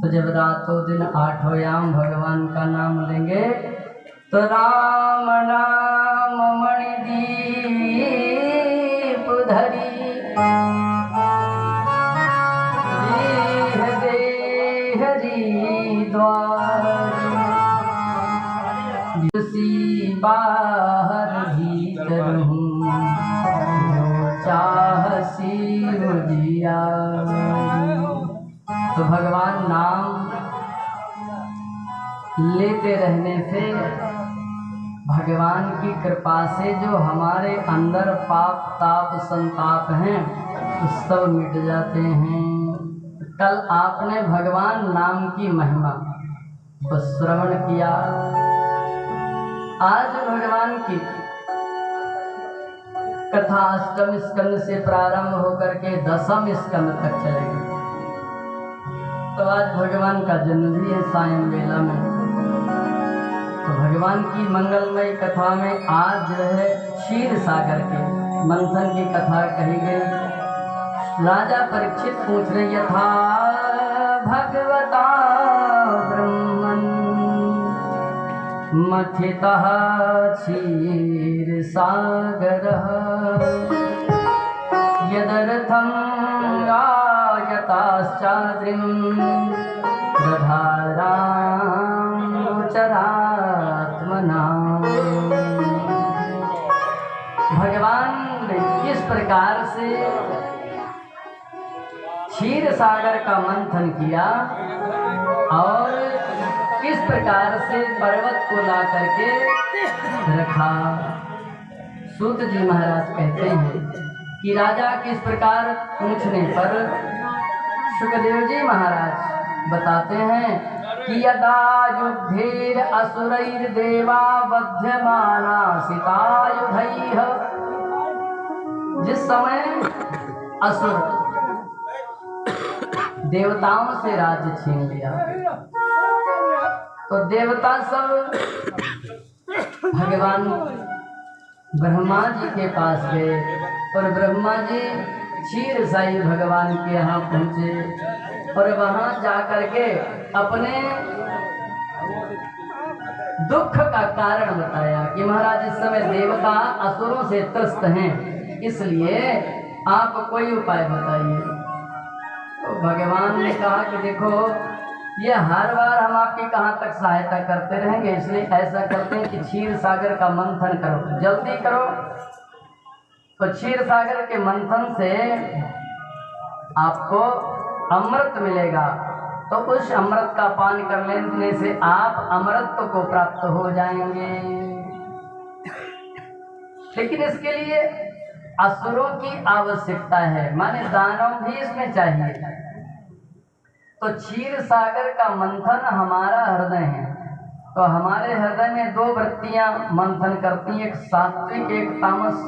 तो जब रातों दिन आठों याम भगवान का नाम लेंगे तो राम नाम मणिदीप धरी हरि द्वार उसी बाहर भीतर हूँ जो चाहसी मुझिया। तो भगवान नाम लेते रहने से भगवान की कृपा से जो हमारे अंदर पाप ताप संताप हैं वो सब मिट जाते हैं। कल आपने भगवान नाम की महिमा को श्रवण किया। आज भगवान की कथा 8वें स्कंद से प्रारंभ होकर के 10वें स्कंद तक चलेगी। तो आज भगवान का जन्म भी है सायं वेला में। तो भगवान की मंगलमय कथा में आज जो है क्षीर सागर के मंथन की कथा कही गई। राजा परीक्षित पूछ रहे यथा भगवता ब्रह्मन् मथितः क्षीर सागरः यदर्थं आयताश्चाद्रिं दधारां गोचरात्मना। भगवान ने किस प्रकार से क्षीर सागर का मंथन किया और किस प्रकार से पर्वत को ला करके रखा। सूत जी महाराज कहते हैं कि राजा किस प्रकार पूछने पर सुखदेव जी महाराज बताते हैं कि यदा युद्धेर असुरैर देवा वध्यमाना सितायुधैः, जिस समय असुर देवताओं से राज्य छीन लिया तो देवता सब भगवान ब्रह्मा जी के पास गए और ब्रह्मा जी क्षीर साई भगवान के यहाँ पहुँचे और वहाँ जाकर के अपने दुख का कारण बताया कि महाराज इस समय देवता असुरों से त्रस्त हैं, इसलिए आप कोई उपाय बताइए। तो भगवान ने कहा कि देखो ये हर बार हम आपकी कहाँ तक सहायता करते रहेंगे, इसलिए ऐसा करते हैं कि क्षीर सागर का मंथन करो, जल्दी करो। तो क्षीर सागर के मंथन से आपको अमृत मिलेगा, तो उस अमृत का पान कर लेने से आप अमृत को प्राप्त हो जाएंगे। लेकिन इसके लिए असुरों की आवश्यकता है, माने दानव भी इसमें चाहिए। तो क्षीर सागर का मंथन हमारा हृदय है, तो हमारे हृदय में दो वृत्तियां मंथन करती हैं, एक सात्विक एक तामस।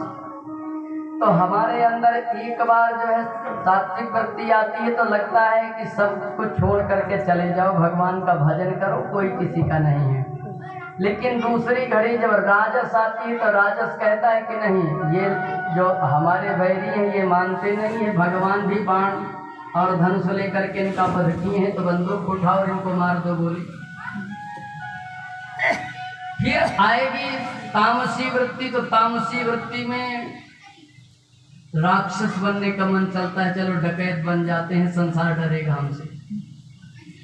तो हमारे अंदर एक बार जो है सात्विक वृत्ति आती है तो लगता है कि सब कुछ छोड़ करके चले जाओ, भगवान का भजन करो, कोई किसी का नहीं है। लेकिन दूसरी घड़ी जब राजस आती है तो राजस कहता है कि नहीं, ये जो हमारे वैरी हैं ये मानते नहीं है, भगवान भी बाण और धनुष लेकर के इनका वध किए हैं, तो बंदूक उठाओ और इनको मार दो गोली। फिर आएगी तामसी वृत्ति, तो तामसी वृत्ति में राक्षस बनने का मन चलता है, चलो डकैत बन जाते हैं, संसार डरेगा हमसे।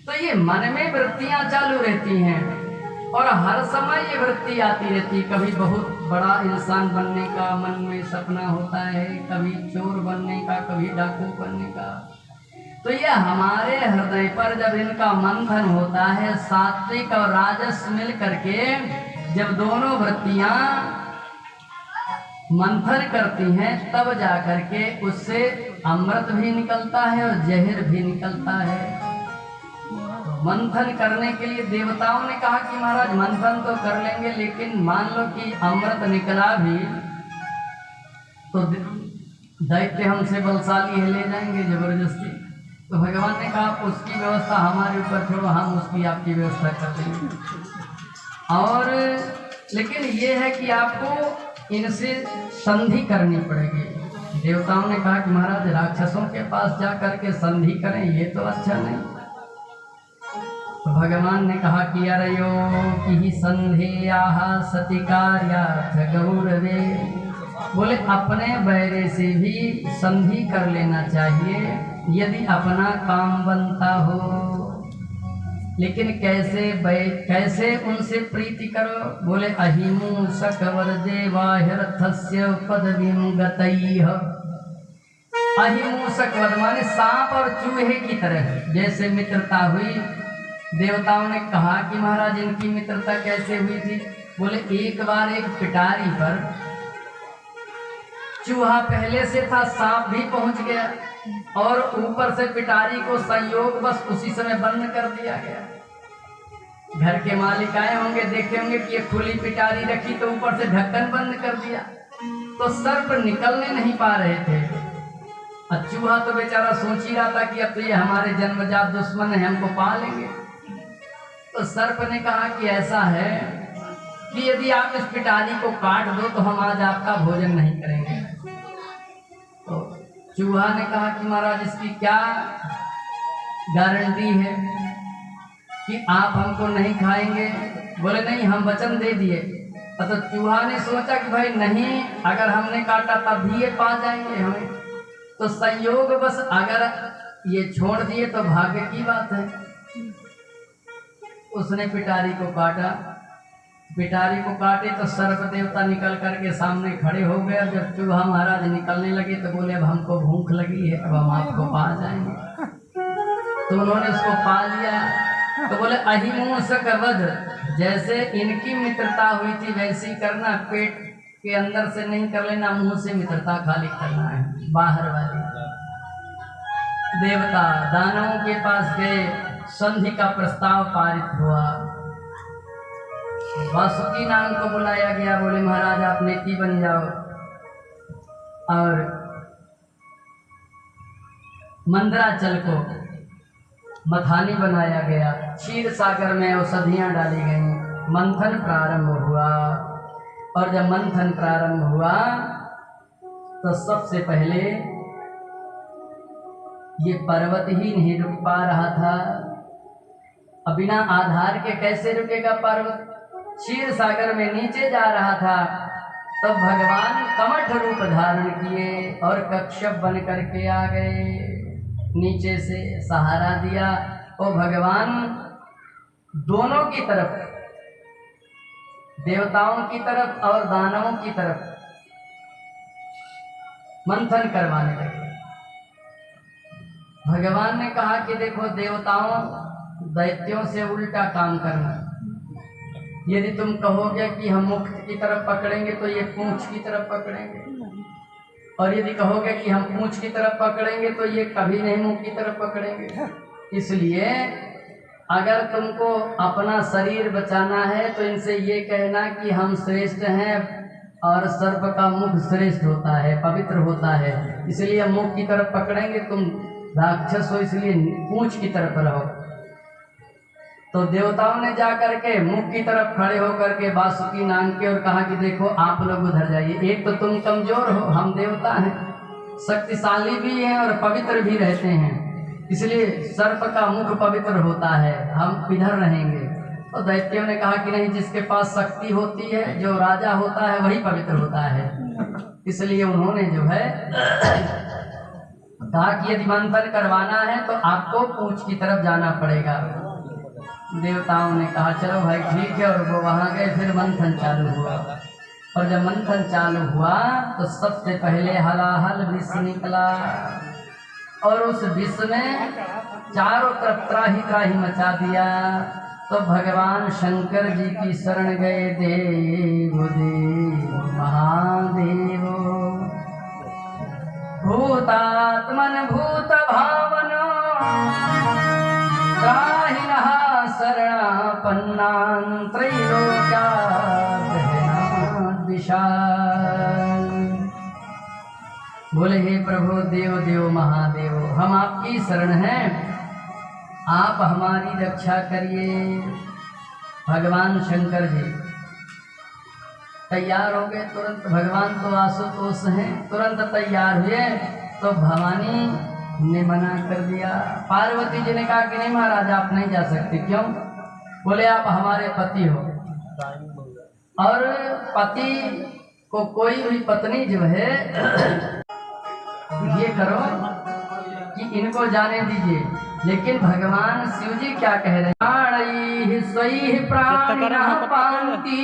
तो ये मन में वृत्तियां चालू रहती हैं और हर समय ये वृत्ति आती रहती। कभी बहुत बड़ा इंसान बनने का मन में सपना होता है, कभी चोर बनने का, कभी डाकू बनने का। तो ये हमारे हृदय पर जब इनका मंथन होता है, सात्विक और राजस मिल करके जब दोनों वृत्तियां मंथन करती हैं, तब जाकर के उससे अमृत भी निकलता है और जहर भी निकलता है। मंथन करने के लिए देवताओं ने कहा कि महाराज मंथन तो कर लेंगे, लेकिन मान लो कि अमृत निकला भी तो दैत्य हमसे बलशाली है, ले जाएंगे जबरदस्ती। तो भगवान ने कहा उसकी व्यवस्था हमारे ऊपर छोड़ो, हम उसकी आपकी व्यवस्था कर देंगे। और लेकिन ये है कि आपको इनसे संधि करनी पड़ेगी। देवताओं ने कहा कि महाराज राक्षसों के पास जा करके संधि करें, ये तो अच्छा नहीं। तो भगवान ने कहा कि अरयो कि संधेयाः सति कार्यार्थ गौरवे, बोले अपने बैरे से भी संधि कर लेना चाहिए यदि अपना काम बनता हो। लेकिन कैसे उनसे प्रीति करो, बोले अहिमूषक वरदेवाह्यर्थस्य पदवीं गतैः। अहिमूषक वध माने सांप और चूहे की तरह, जैसे मित्रता हुई देवताओं ने कहा कि महाराज इनकी मित्रता कैसे हुई थी? बोले एक बार एक पिटारी पर चूहा पहले से था, सांप भी पहुंच गया और ऊपर से पिटारी को संयोग बस उसी समय बंद कर दिया गया। घर के मालिक आए होंगे, देखे होंगे कि ये खुली पिटारी रखी तो ऊपर से ढक्कन बंद कर दिया, तो सर्प निकलने नहीं पा रहे थे। और चूहा तो बेचारा सोच ही रहा था कि अब तो ये हमारे जन्मजात दुश्मन है, हमको पा लेंगे। तो सर्प ने कहा कि ऐसा है कि यदि आप इस पिटारी को काट दो तो हम आज आपका भोजन नहीं करेंगे। तो चूहा ने कहा कि महाराज इसकी क्या गारंटी है कि आप हमको नहीं खाएंगे? बोले नहीं, हम वचन दे दिए। तो चूहा ने सोचा कि भाई नहीं, अगर हमने काटा तब भी ये पा जाएंगे हमें, तो संयोग बस अगर ये छोड़ दिए तो भाग्य की बात है। उसने पिटारी को काटा। पिटारी को काटे तो सर्प देवता निकल करके सामने खड़े हो गए। जब चूहा महाराज निकलने लगे तो बोले अब हमको भूख लगी है, अब हम आपको पा जाएंगे। तो उन्होंने उसको पा लिया। तो बोले अहिंसक वध, जैसे इनकी मित्रता हुई थी वैसी करना, पेट के अंदर से नहीं कर लेना, मुंह से मित्रता खाली करना है, बाहर वाली। देवता दानवों के पास गए, संधि का प्रस्ताव पारित हुआ। वासुकी नाम को बुलाया गया। बोले महाराज आप नेकी बन जाओ। और मंदराचल को मथानी बनाया गया। क्षीर सागर में औषधियाँ डाली गईं। मंथन प्रारंभ हुआ। और जब मंथन प्रारंभ हुआ तो सबसे पहले ये पर्वत ही नहीं रुक पा रहा था। अब बिना आधार के कैसे रुकेगा पर्वत? क्षीर सागर में नीचे जा रहा था। तब भगवान कमठ रूप धारण किए और कश्यप बन करके आ गए। नीचे से सहारा दिया और भगवान दोनों की तरफ, देवताओं की तरफ और दानवों की तरफ मंथन करवाने लगे। भगवान ने कहा कि देखो देवताओं, दैत्यों से उल्टा काम करना। यदि तुम कहोगे कि हम मुख की तरफ पकड़ेंगे तो ये पूंछ की तरफ पकड़ेंगे, और यदि कहोगे कि हम पूंछ की तरफ पकड़ेंगे तो ये कभी नहीं मुंह की तरफ पकड़ेंगे। इसलिए अगर तुमको अपना शरीर बचाना है तो इनसे ये कहना कि हम श्रेष्ठ हैं और सर्प का मुख श्रेष्ठ होता है, पवित्र होता है, इसलिए हम मुख की तरफ पकड़ेंगे, तुम राक्षस हो इसलिए पूंछ की तरफ रहो। तो देवताओं ने जा करके मुख की तरफ खड़े होकर के वासुकी नाम के और कहा कि देखो आप लोग उधर जाइए। एक तो तुम कमजोर हो, हम देवता हैं, शक्तिशाली भी हैं और पवित्र भी रहते हैं, इसलिए सर्प का मुख पवित्र होता है, हम इधर रहेंगे। तो दैत्यों ने कहा कि नहीं, जिसके पास शक्ति होती है, जो राजा होता है वही पवित्र होता है। इसलिए उन्होंने जो है कहा कि यदि मंथन करवाना है तो आपको पूंछ की तरफ जाना पड़ेगा। देवताओं ने कहा चलो भाई ठीक है, और वो वहाँ गए। फिर मंथन चालू हुआ। और जब मंथन चालू हुआ तो सबसे पहले हलाहल विष निकला और उस विष में चारों तरफ त्राही त्राही मचा दिया। तो भगवान शंकर जी की शरण गए। देव देव महादेव भूतात्मन भूत भावन त्राहिनः शरणापन्नान् त्रैलोक्याद्विषान्। बोले हे प्रभु देव देव महादेव, हम आपकी शरण हैं, आप हमारी रक्षा करिए। भगवान शंकर जी तैयार हो गए तुरंत। भगवान तो आशुतोष हैं, तुरंत तैयार हुए। तो भवानी ने मना कर दिया। पार्वती जी ने कहा कि नहीं महाराज आप नहीं जा सकते। क्यों? बोले आप हमारे पति हो, और पति को कोई भी पत्नी जो है ये करो कि इनको जाने दीजिए। लेकिन भगवान शिव जी क्या कह रहे हैं? स्वैः प्राणिनः पान्ति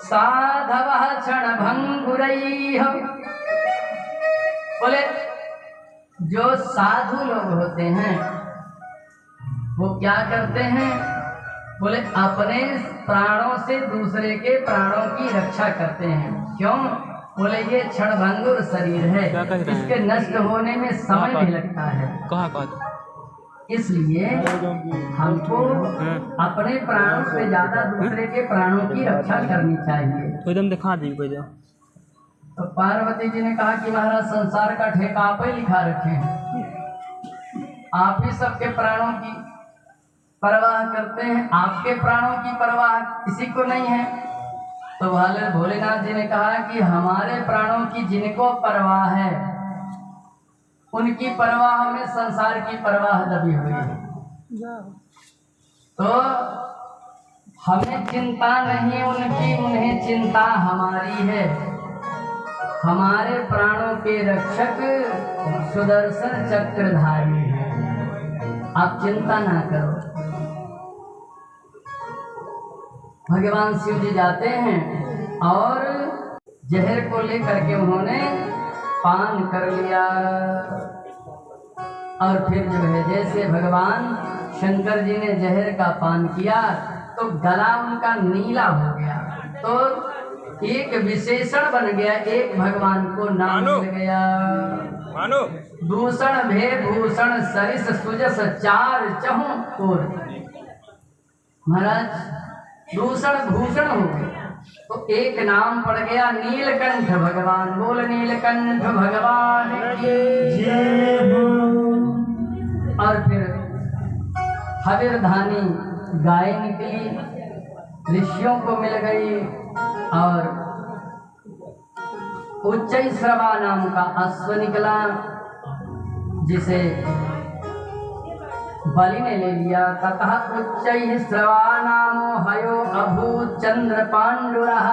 साधवः क्षणभंगुरैः। बोले जो साधु लोग होते हैं वो क्या करते हैं? बोले अपने प्राणों से दूसरे के प्राणों की रक्षा करते हैं। क्यों? बोले ये क्षणभंगुर शरीर है, इसके नष्ट होने में समय नहीं लगता है। इसलिए हमको अपने प्राणों से ज्यादा दूसरे के प्राणों की रक्षा करनी चाहिए। दिखा दी तो पार्वती जी ने कहा कि महाराज संसार का ठेका आप ही लिखा रखे हैं, आप ही सबके प्राणों की परवाह करते हैं, आपके प्राणों की परवाह किसी को नहीं है। तो भोलेनाथ जी ने कहा कि हमारे प्राणों की जिनको परवाह है उनकी परवाह में संसार की परवाह दबी हुई है। तो हमें चिंता नहीं उनकी, उन्हें चिंता हमारी है। हमारे प्राणों के रक्षक सुदर्शन चक्रधारी है, आप चिंता ना करो। भगवान शिव जी जाते हैं और जहर को लेकर के उन्होंने पान कर लिया। और फिर जो है जैसे भगवान शंकर जी ने जहर का पान किया तो गला उनका नीला हो गया। तो एक विशेषण बन गया, एक भगवान को नाम मिल गया। दूषण भे भूषण सरिस सुजस चार चहु और। महाराज दूषण भूषण हो गए तो एक नाम पड़ गया नीलकंठ भगवान। बोल नीलकंठ भगवान की जय हो। और फिर हविरधानी गाय निकली, ऋषियों को मिल गई। और उच्चैश्रवा नाम का अश्व निकला जिसे बलि ने ले लिया। ततः उच्चैश्रवा नामो हयो अभूत चंद्र पांडुरः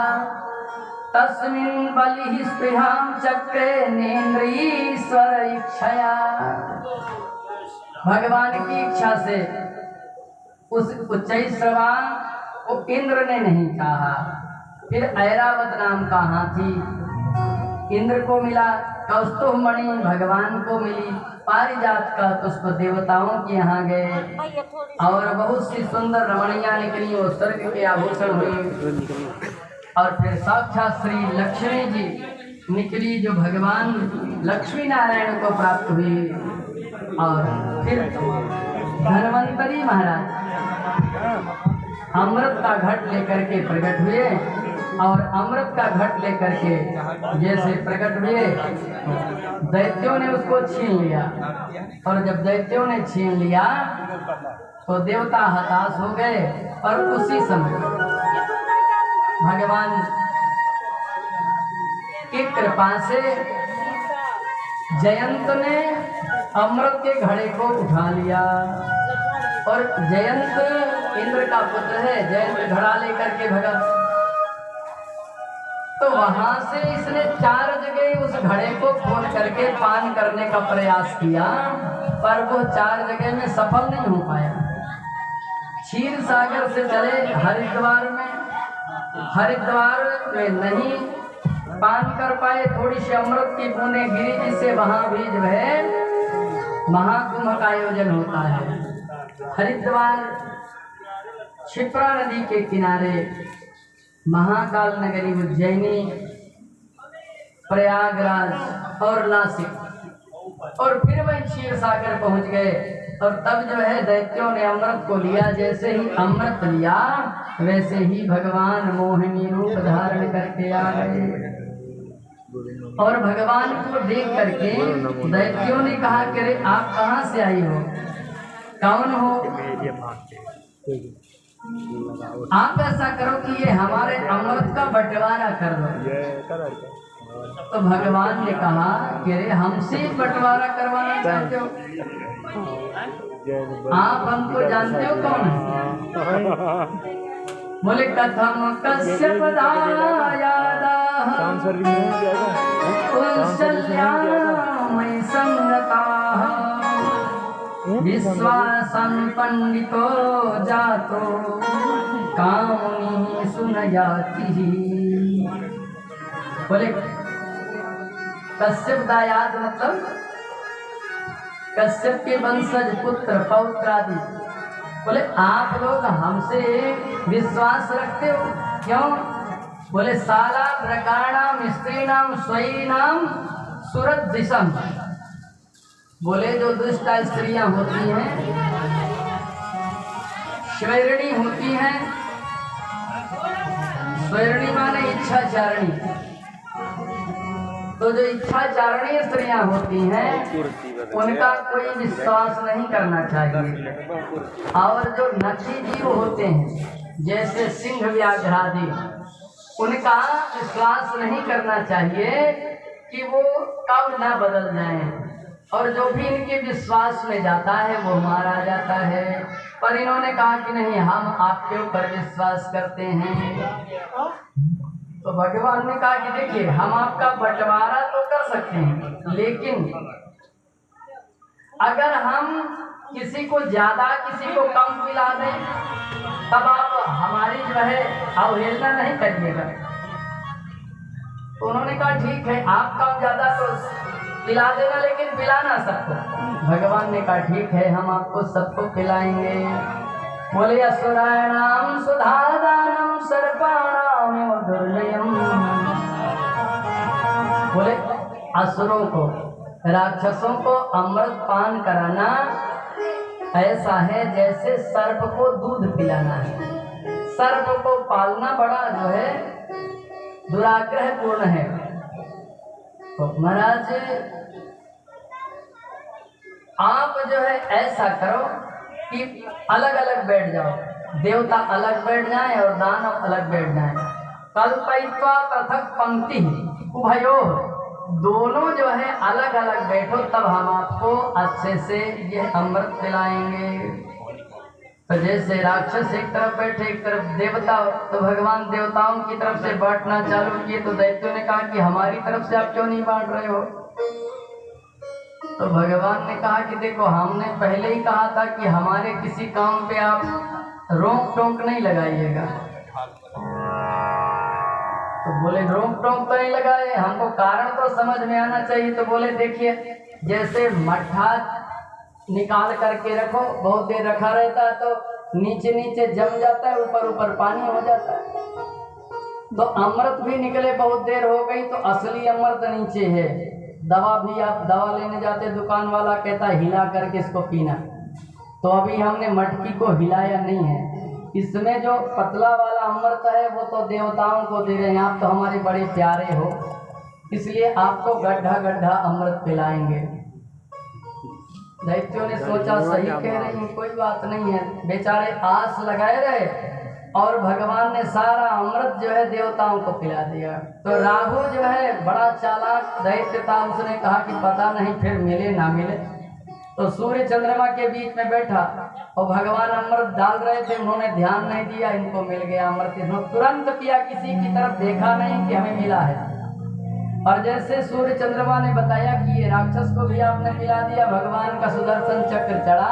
तस्मिन् बलिः स्पृहां चक्रे नेन्द्रीश्वर इच्छया। भगवान की इच्छा से उस उच्चैश्रवा को इंद्र ने नहीं चाहा। फिर ऐरावत नाम का हाथी इंद्र को मिला, कौस्तुभ मणि भगवान को मिली, पारिजात का पुष्प देवताओं के यहाँ गए और बहुत सी सुंदर रमणियाँ निकली, वो स्वर्ग के आभूषण हुई। और फिर साक्षात श्री लक्ष्मी जी निकली जो भगवान लक्ष्मी नारायण को प्राप्त हुई। और फिर धन्वंतरी महाराज अमृत का घट लेकर के प्रकट हुए और अमृत का घट लेकर के जैसे प्रकट हुए दैत्यों ने उसको छीन लिया। और जब दैत्यों ने छीन लिया तो देवता हताश हो गए। और उसी समय भगवान की कृपा से जयंत ने अमृत के घड़े को उठा लिया। और जयंत इंद्र का पुत्र है, जयंत घड़ा लेकर के भगा। तो वहां से इसने 4 जगह उस घड़े को खोल करके पान करने का प्रयास किया, पर वो 4 जगह में सफल नहीं हो पाया। क्षीर सागर से चले हरिद्वार में नहीं पान कर पाए। थोड़ी सी अमृत की बूंदें गिरी जिससे वहां भी जो है महाकुंभ का आयोजन होता है। हरिद्वार क्षिप्रा नदी के किनारे महाकाल नगरी उज्जैनी, प्रयागराज और नासिक, और फिर वही क्षीर सागर पहुंच गए। और तब जो है दैत्यों ने अमृत को लिया। जैसे ही अमृत लिया वैसे ही भगवान मोहिनी रूप धारण करके आ गए। और भगवान को देख करके दैत्यों ने कहा कि अरे आप कहाँ से आई हो, कौन हो? आप ऐसा करो कि ये हमारे अमृत का बंटवारा कर दो। तो भगवान ने कहा कि अरे हमसे बंटवारा करवाना चाहते हो? आप हमको जानते हो कौन है? बोले कथम कश्यप दायादा कौशल्यामयि संगताः विश्वासं पंडितो जातो कामुनि सुनयाति। बोले कश्यप दायाद मतलब कश्यप के वंशज पुत्र पौत्र आदि बोले आप लोग हमसे विश्वास रखते हो क्यों? बोले साला प्रकाराणाम स्त्रीणाम स्वयीनाम सुरत दिशम। बोले जो दुष्ट स्त्रियां होती हैं, स्वैरिणी होती हैं, स्वैरिणी माने इच्छाचारिणी, तो जो इच्छाचारिणी स्त्रियां होती हैं उनका कोई विश्वास नहीं करना चाहिए। और जो नक्षी जीव होते हैं जैसे सिंह व्याघ्र आदि, उनका विश्वास नहीं करना चाहिए कि वो कब ना बदल जाएं। और जो भी इनके विश्वास में जाता है वो मारा जाता है। पर इन्होंने कहा कि नहीं, हम आपके ऊपर विश्वास करते हैं। तो भगवान ने कहा कि देखिए, हम आपका बंटवारा तो कर सकते हैं, लेकिन अगर हम किसी को ज्यादा किसी को कम पिला दें तब आप हमारी जो है अवहेलना नहीं करिएगा। तो उन्होंने कहा ठीक है, आप कम ज्यादा तो पिला देना, लेकिन पिलाना सबको। भगवान ने कहा ठीक है, हम आपको सबको पिलाएंगे। बोले असुराणाम सुधादानम सर्पाणाम दुर्जयम। बोले असुरों को, राक्षसों को अमृत पान कराना ऐसा है जैसे सर्प को दूध पिलाना है। सर्प को पालना बड़ा जो है दुराग्रह पूर्ण है। तो महाराज आप जो है ऐसा करो कि अलग अलग बैठ जाओ, देवता अलग बैठ जाएं और दानव अलग बैठ जाएं। कल्पयित्वा पृथक पंक्ति उभयो, दोनों जो है अलग अलग बैठो, तब हम आपको अच्छे से ये अमृत पिलाएंगे। तो जैसे राक्षस एक तरफ बैठे एक तरफ देवता, तो भगवान देवताओं की तरफ से बांटना चालू किए। तो दैत्यों ने कहा कि हमारी तरफ से आप क्यों नहीं बांट रहे हो? तो भगवान ने कहा कि देखो, हमने पहले ही कहा था कि हमारे किसी काम पे आप रोक टोक नहीं लगाइएगा। तो बोले रोक टोक तो नहीं लगाए, हमको कारण तो समझ में आना चाहिए। तो बोले देखिए, जैसे मट्ठा निकाल करके रखो, बहुत देर रखा रहता है तो नीचे नीचे जम जाता है, ऊपर ऊपर पानी हो जाता है। तो अमृत भी निकले, बहुत देर हो गई तो असली अमृत नीचे है। दवा भी आप दवा लेने जाते, दुकान वाला कहता है हिला करके इसको पीना। तो अभी हमने मटकी को हिलाया नहीं है। इसमें जो पतला वाला अमृत है वो तो देवताओं को दे रहे हैं, आप तो हमारे बड़े प्यारे हो, इसलिए आपको गड्ढा गड्ढा अमृत पिलाएंगे। दैत्यों ने सोचा सही कह रही हैं, कोई बात नहीं है। बेचारे आस लगाए रहे और भगवान ने सारा अमृत जो है देवताओं को पिला दिया। तो राहु जो है बड़ा चालाक दैत्य था, उसने कहा कि पता नहीं फिर मिले ना मिले। तो सूर्य चंद्रमा के बीच में बैठा और भगवान अमृत डाल रहे थे, उन्होंने ध्यान नहीं दिया, इनको मिल गया अमृत। इन्होंने तुरंत पिया, किसी की तरफ देखा नहीं कि हमें मिला है। और जैसे सूर्य चंद्रमा ने बताया कि ये राक्षस को भी आपने पिला दिया, भगवान का सुदर्शन चक्र चढ़ा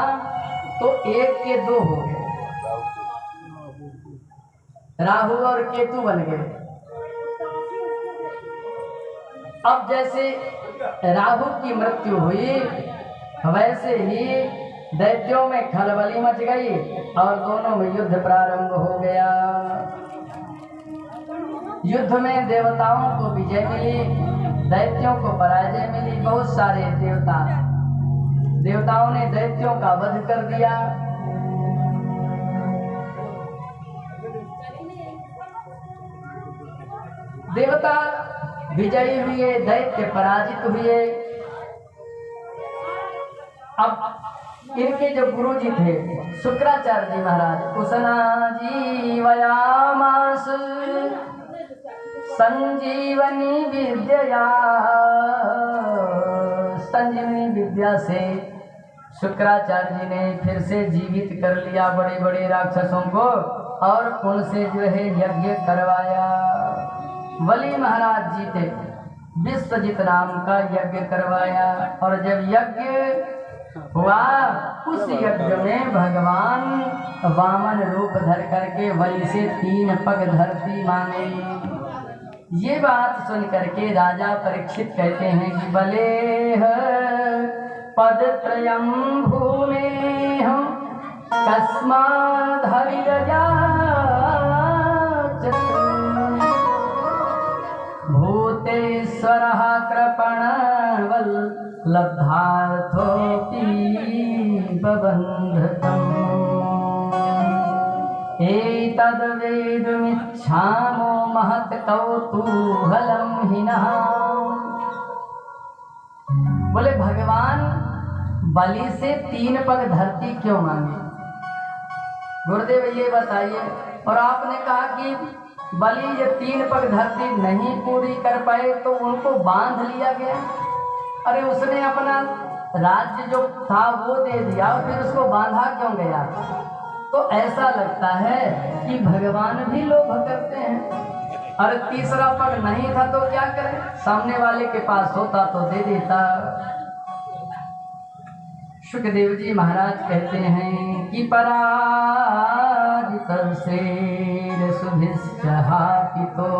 तो 1 के 2 हो गए, राहु और केतु बन गए। अब जैसे राहु की मृत्यु हुई, वैसे ही दैत्यों में खलबली मच गई और दोनों में युद्ध प्रारंभ हो गया। युद्ध में देवताओं को विजय मिली, दैत्यों को पराजय मिली। बहुत सारे देवताओं ने दैत्यों का वध कर दिया। देवता विजयी हुए, दैत्य पराजित हुए। अब इनके जो गुरु जी थे शुक्राचार्य जी महाराज, उसना जीवयामास संजीवनी विद्या, संजीवनी विद्या से शुक्राचार्य जी ने फिर से जीवित कर लिया बड़े बड़े राक्षसों को और उनसे जो है यज्ञ करवाया। बलि महाराज जी थे, विश्वजित नाम का यज्ञ करवाया। और जब यज्ञ हुआ, उस यज्ञ में भगवान वामन रूप धर करके बलि से 3 पग धरती मांगे। ये बात सुन करके राजा परीक्षित कहते हैं कि बले पदत्रयं भूमे हम भूतेश्वरः कृपणवल्लब्धार्थोऽपि बबन्धतम् एतद्वेदुमिच्छामो महत्कौतूहलं हिनः। बोले भगवान बलि से 3 पग धरती क्यों मांगे? गुरुदेव ये बताइए। और आपने कहा कि बलि ये 3 पग धरती नहीं पूरी कर पाए तो उनको बांध लिया गया। अरे उसने अपना राज्य जो था वो दे दिया और फिर उसको बांधा क्यों गया? तो ऐसा लगता है कि भगवान भी लोभ करते हैं। अरे तीसरा पग नहीं था तो क्या करें, सामने वाले के पास होता तो दे देता। सुखदेव जी महाराज कहते हैं कि पराजित श्रेर सुभिश्चहापितो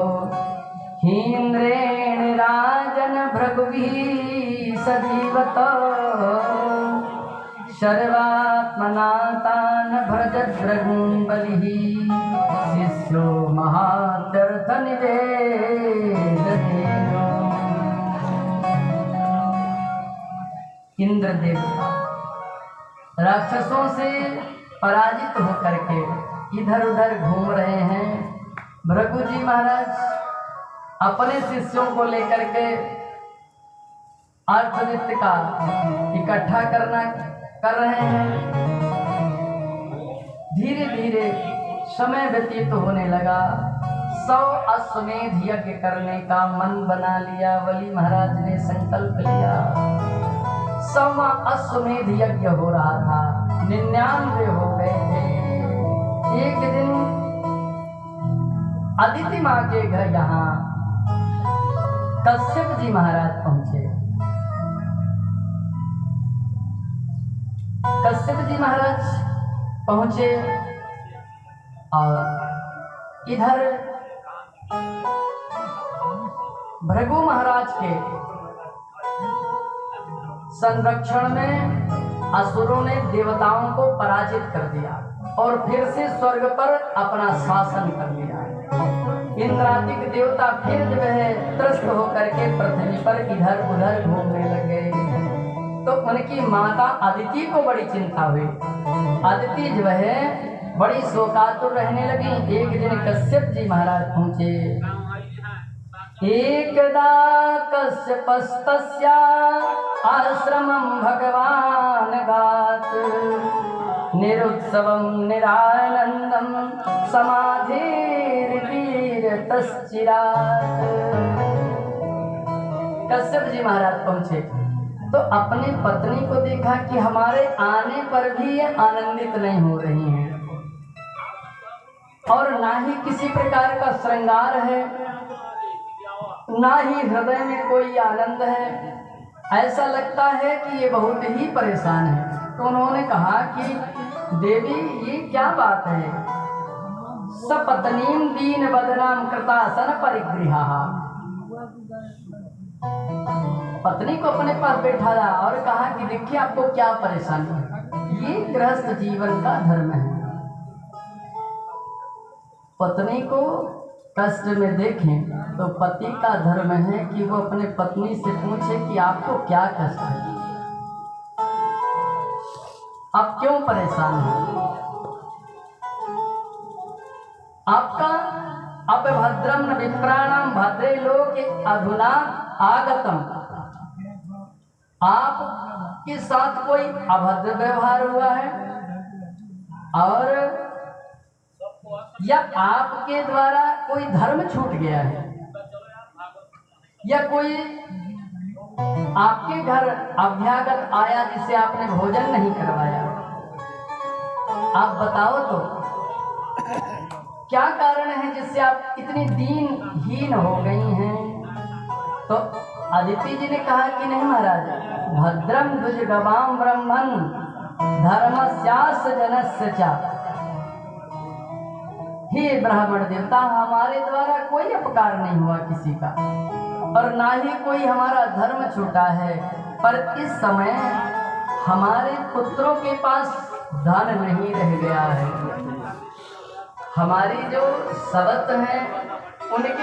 हीन्द्रेण राजन भृगुभिः सजीवत सर्वात्मना तान् भजद्रघुं बलिः शिष्यो महात्यर्थ निवेदनेन। इंद्र देवता राक्षसों से पराजित होकर के इधर उधर घूम रहे हैं। भृगु जी महाराज अपने शिष्यों को लेकर के अर्थनित्य का इकट्ठा कर रहे हैं। धीरे धीरे समय व्यतीत होने लगा। 100 अश्वमेध यज्ञ करने का मन बना लिया। बलि महाराज ने संकल्प लिया। 100वां अश्वमेध यज्ञ हो रहा था। 99 हो गए थे। एक दिन अदिति माँ के घर यहाँ कश्यप जी महाराज पहुंचे। कश्यप जी महाराज पहुंचे और इधर भृगु महाराज के संरक्षण में असुरों ने देवताओं को पराजित कर दिया और फिर से स्वर्ग पर अपना शासन कर लिया। इंद्रादिक देवता फिर जो है त्रस्त होकर के पृथ्वी पर इधर उधर घूमने लगे। तो उनकी माता अदिति को बड़ी चिंता हुई। अदिति जो है बड़ी शोकातुर रहने लगी। एक दिन कश्यप जी महाराज पहुंचे। एकदा कश्यपस्तस्य आश्रमं भगवान गात् निरुत्सवं निरानन्दं समाधिर्तीरतश्चिरात्। कश्यप जी महाराज पहुंचे तो अपनी पत्नी को देखा कि हमारे आने पर भी ये आनंदित नहीं हो रही हैं और ना ही किसी प्रकार का श्रृंगार है, ना ही हृदय में कोई आनंद है। ऐसा लगता है कि ये बहुत ही परेशान है। तो उन्होंने कहा कि देवी ये क्या बात है? सपत्नीं दीन बदनाम कृतासन परिगृहा। पत्नी को अपने पास बैठाया और कहा कि देखिए आपको क्या परेशानी है। ये गृहस्थ जीवन का धर्म है। पत्नी को कष्ट में देखें तो पति का धर्म है कि वो अपने पत्नी से पूछे कि आपको क्या कष्ट है, आप क्यों परेशान हैं। आपका अपभद्रम न विप्राणम भद्रे लोके अधुना आगतम। आपके साथ कोई अभद्र व्यवहार हुआ है और या आपके द्वारा कोई धर्म छूट गया है या कोई आपके घर अभ्यागत आया जिसे आपने भोजन नहीं करवाया। आप बताओ तो क्या कारण है जिससे आप इतनी दीनहीन हो गई हैं। तो अदिति जी ने कहा कि नहीं महाराज, भद्रम द्विजगवाम ब्रह्मन धर्मस्यास्य जनस्य च। हे ब्राह्मण देवता, हमारे द्वारा कोई अपकार नहीं हुआ किसी का और ना ही कोई हमारा धर्म छूटा है, पर इस समय हमारे पुत्रों के पास धन नहीं रह गया हमारी जो सबत हैं उनके